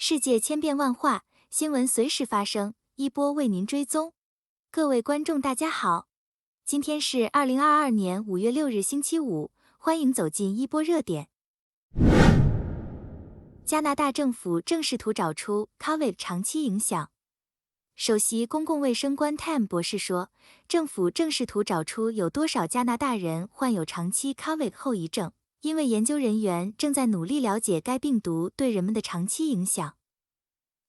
世界千变万化，新闻随时发生，一波为您追踪。各位观众大家好，今天是2022年5月6日星期五，欢迎走进一波热点。加拿大政府正试图找出 COVID 长期影响。首席公共卫生官 Tam 博士说，政府正试图找出有多少加拿大人患有长期 COVID 后遗症，因为研究人员正在努力了解该病毒对人们的长期影响。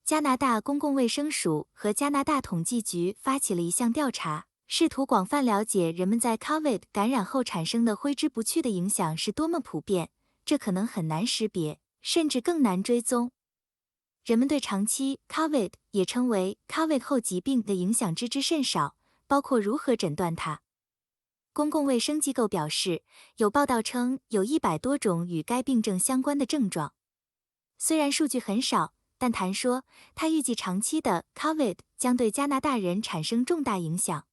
加拿大公共卫生署和加拿大统计局发起了一项调查，试图广泛了解人们在 COVID 感染后产生的挥之不去的影响是多么普遍，这可能很难识别，甚至更难追踪。人们对长期 COVID 也称为 COVID 后疾病的影响知之甚少，包括如何诊断它。公共卫生机构表示，有报道称有100多种与该病症相关的症状。虽然数据很少，但谭说，他预计长期的 COVID 将对加拿大人产生重大影响。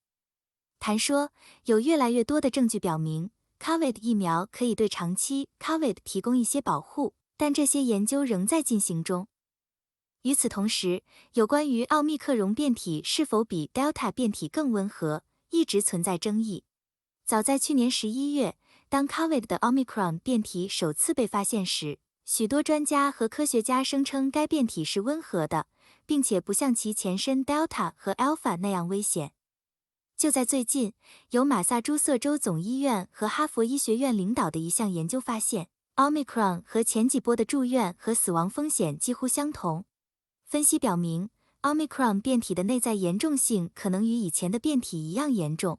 谭说，有越来越多的证据表明 COVID 疫苗可以对长期 COVID 提供一些保护，但这些研究仍在进行中。与此同时，有关于奥密克戎变体是否比 Delta 变体更温和，一直存在争议。早在去年11月，当 COVID 的 Omicron 变体首次被发现时，许多专家和科学家声称该变体是温和的，并且不像其前身 Delta 和 Alpha 那样危险。就在最近，由马萨诸塞州总医院和哈佛医学院领导的一项研究发现， Omicron 和前几波的住院和死亡风险几乎相同。分析表明， Omicron 变体的内在严重性可能与以前的变体一样严重。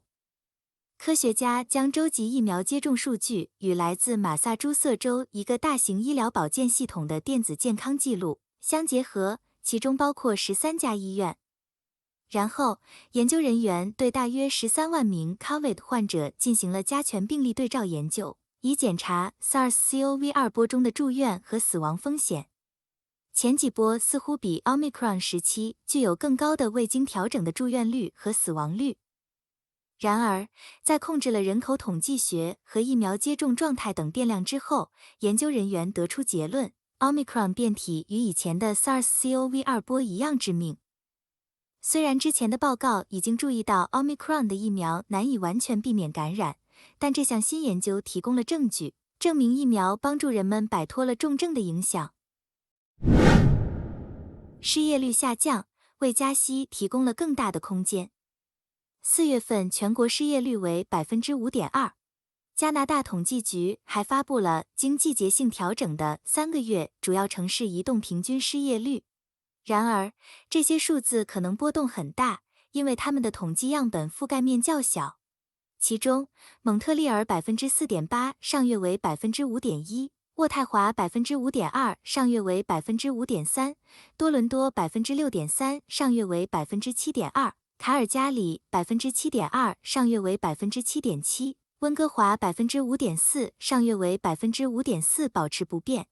科学家将州级疫苗接种数据与来自马萨诸塞州一个大型医疗保健系统的电子健康记录相结合，其中包括13家医院。然后，研究人员对大约13万名 COVID 患者进行了加权病例对照研究，以检查 SARS-CoV-2 波中的住院和死亡风险。前几波似乎比 Omicron 时期具有更高的未经调整的住院率和死亡率。然而，在控制了人口统计学和疫苗接种状态等变量之后，研究人员得出结论， Omicron 变体与以前的 SARS-CoV-2 波一样致命。虽然之前的报告已经注意到 Omicron 的疫苗难以完全避免感染，但这项新研究提供了证据，证明疫苗帮助人们摆脱了重症的影响。失业率下降，为加息提供了更大的空间。4月份全国失业率为 5.2%。加拿大统计局还发布了经季节性调整的3个月主要城市移动平均失业率。然而，这些数字可能波动很大，因为它们的统计样本覆盖面较小。其中，蒙特利尔 4.8%， 上月为 5.1%。渥太华 5.2%， 上月为 5.3%， 多伦多 6.3%， 上月为 7.2%， 卡尔加里 7.2%， 上月为 7.7%， 温哥华 5.4%， 上月为 5.4%， 保持不变。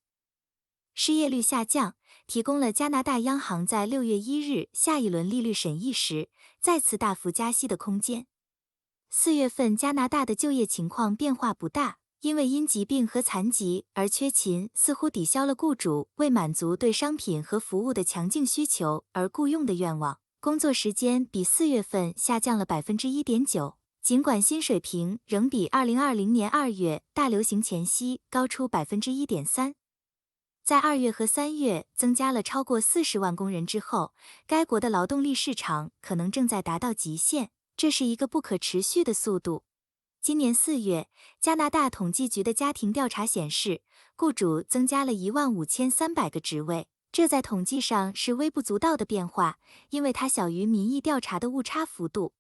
失业率下降，提供了加拿大央行在6月1日下一轮利率审议时再次大幅加息的空间。4月份加拿大的就业情况变化不大。因为因疾病和残疾而缺勤似乎抵消了雇主为满足对商品和服务的强劲需求而雇佣的愿望。工作时间比4月份下降了 1.9%， 尽管新水平仍比2020年2月大流行前夕高出 1.3%。在2月和3月增加了超过40万工人之后，该国的劳动力市场可能正在达到极限，这是一个不可持续的速度。今年4月，加拿大统计局的家庭调查显示，雇主增加了15300个职位，这在统计上是微不足道的变化，因为它小于民意调查的误差幅度。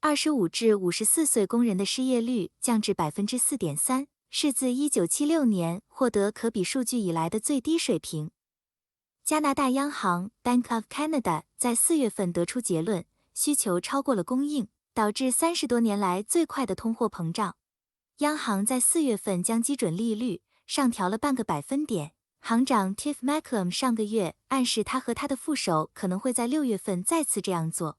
25至54岁工人的失业率降至 4.3%， 是自1976年获得可比数据以来的最低水平。加拿大央行 Bank of Canada 在4月份得出结论，需求超过了供应，导致30多年来最快的通货膨胀。央行在4月份将基准利率上调了0.5个百分点。行长 Tiff Macklem 上个月暗示他和他的副手可能会在6月份再次这样做。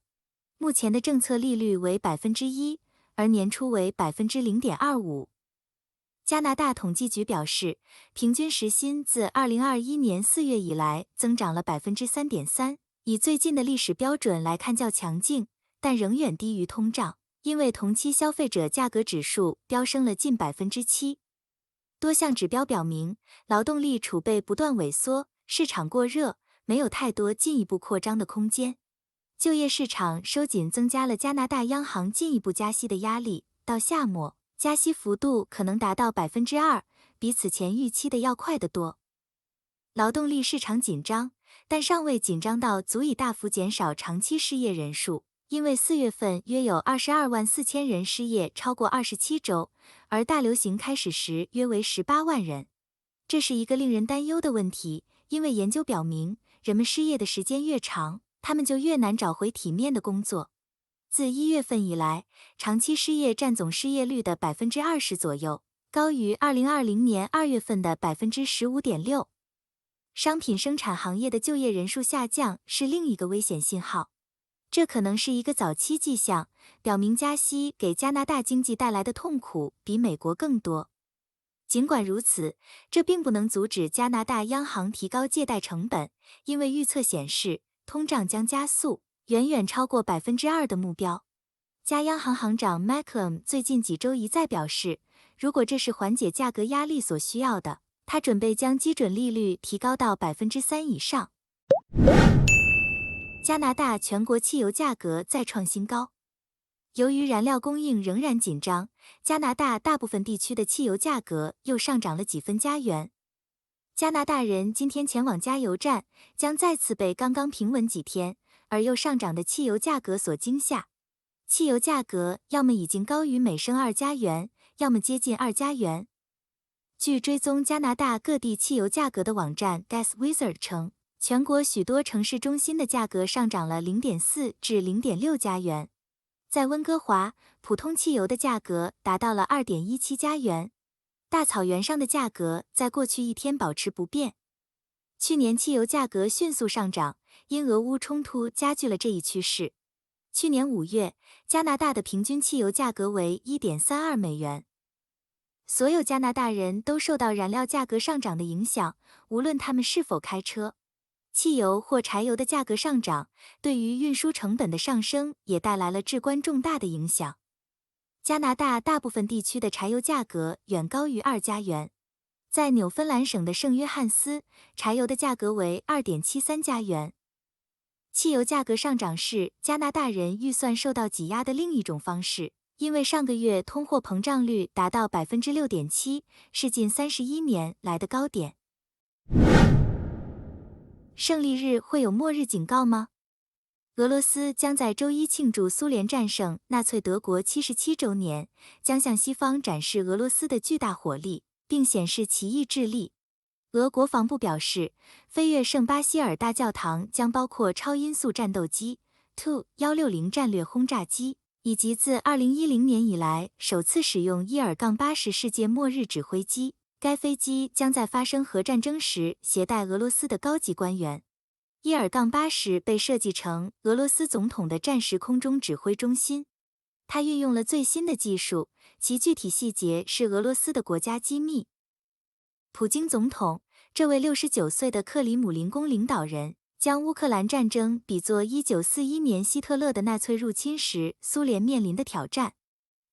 目前的政策利率为 1%， 而年初为 0.25%。加拿大统计局表示，平均时薪自2021年4月以来增长了 3.3%， 以最近的历史标准来看较强劲，但仍远低于通胀，因为同期消费者价格指数飙升了近 7%。多项指标表明，劳动力储备不断萎缩，市场过热，没有太多进一步扩张的空间。就业市场收紧增加了加拿大央行进一步加息的压力，到夏末，加息幅度可能达到 2%， 比此前预期的要快得多。劳动力市场紧张，但尚未紧张到足以大幅减少长期失业人数，因为4月份约有22万4千人失业超过27周，而大流行开始时约为18万人。这是一个令人担忧的问题，因为研究表明，人们失业的时间越长，他们就越难找回体面的工作。自1月份以来，长期失业占总失业率的 20% 左右，高于2020年2月份的 15.6%。商品生产行业的就业人数下降是另一个危险信号，这可能是一个早期迹象，表明加息给加拿大经济带来的痛苦比美国更多。尽管如此，这并不能阻止加拿大央行提高借贷成本，因为预测显示通胀将加速，远远超过 2% 的目标。加央行行长 Malcolm 最近几周一再表示，如果这是缓解价格压力所需要的，他准备将基准利率提高到 3% 以上。加拿大全国汽油价格再创新高。由于燃料供应仍然紧张，加拿大大部分地区的汽油价格又上涨了几分加元。加拿大人今天前往加油站，将再次被刚刚平稳几天而又上涨的汽油价格所惊吓。汽油价格要么已经高于每升2加元，要么接近2加元。据追踪加拿大各地汽油价格的网站 Gas Wizard 称，全国许多城市中心的价格上涨了 0.4 至 0.6加元。在温哥华，普通汽油的价格达到了 2.17 加元。大草原上的价格在过去一天保持不变。去年汽油价格迅速上涨，因俄乌冲突加剧了这一趋势。去年5月，加拿大的平均汽油价格为 1.32 美元。所有加拿大人都受到燃料价格上涨的影响，无论他们是否开车。汽油或柴油的价格上涨，对于运输成本的上升也带来了至关重大的影响。加拿大大部分地区的柴油价格远高于2加元。在纽芬兰省的圣约翰斯，柴油的价格为 2.73 加元。汽油价格上涨是加拿大人预算受到挤压的另一种方式，因为上个月通货膨胀率达到 6.7%， 是近31年来的高点。胜利日会有末日警告吗？俄罗斯将在周一庆祝苏联战胜纳粹德国77周年，将向西方展示俄罗斯的巨大火力，并显示其意志力。俄国防部表示，飞越圣巴希尔大教堂将包括超音速战斗机 Tu-160战略轰炸机，以及自2010年以来首次使用伊尔-80世界末日指挥机。该飞机将在发生核战争时携带俄罗斯的高级官员。伊尔-80被设计成俄罗斯总统的战时空中指挥中心，它运用了最新的技术，其具体细节是俄罗斯的国家机密。普京总统，这位69岁的克里姆林宫领导人，将乌克兰战争比作1941年希特勒的纳粹入侵时苏联面临的挑战。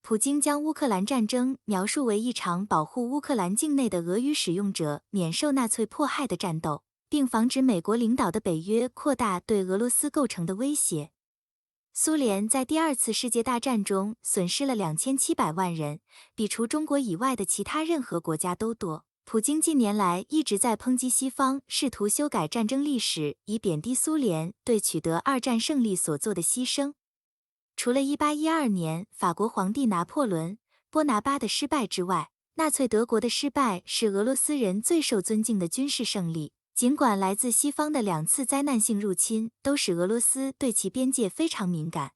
普京将乌克兰战争描述为一场保护乌克兰境内的俄语使用者免受纳粹迫害的战斗，并防止美国领导的北约扩大对俄罗斯构成的威胁。苏联在第二次世界大战中损失了2700万人，比除中国以外的其他任何国家都多。普京近年来一直在抨击西方试图修改战争历史，以贬低苏联对取得二战胜利所做的牺牲。除了1812年法国皇帝拿破仑·波拿巴的失败之外，纳粹德国的失败是俄罗斯人最受尊敬的军事胜利。尽管来自西方的2次灾难性入侵都使俄罗斯对其边界非常敏感。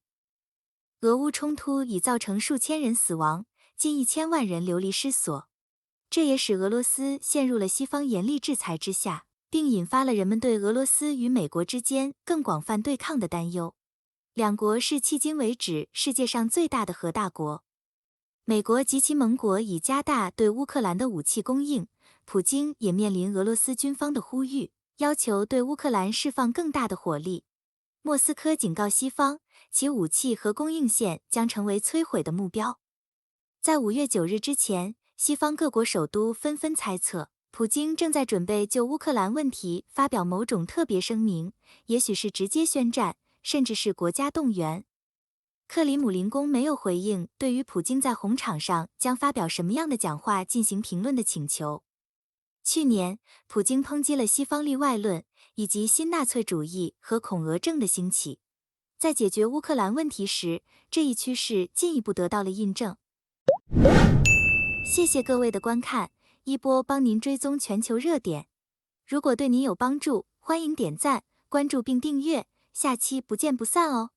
俄乌冲突已造成数千人死亡，近1000万人流离失所。这也使俄罗斯陷入了西方严厉制裁之下，并引发了人们对俄罗斯与美国之间更广泛对抗的担忧。两国是迄今为止世界上最大的核大国。美国及其盟国已加大对乌克兰的武器供应，普京也面临俄罗斯军方的呼吁，要求对乌克兰释放更大的火力。莫斯科警告西方，其武器和供应线将成为摧毁的目标。在5月9日之前，西方各国首都纷纷猜测，普京正在准备就乌克兰问题发表某种特别声明，也许是直接宣战，甚至是国家动员。克里姆林宫没有回应对于普京在红场上将发表什么样的讲话进行评论的请求。去年，普京抨击了西方例外论以及新纳粹主义和恐俄症的兴起，在解决乌克兰问题时，这一趋势进一步得到了印证。谢谢各位的观看，一波帮您追踪全球热点。如果对您有帮助，欢迎点赞、关注并订阅，下期不见不散哦。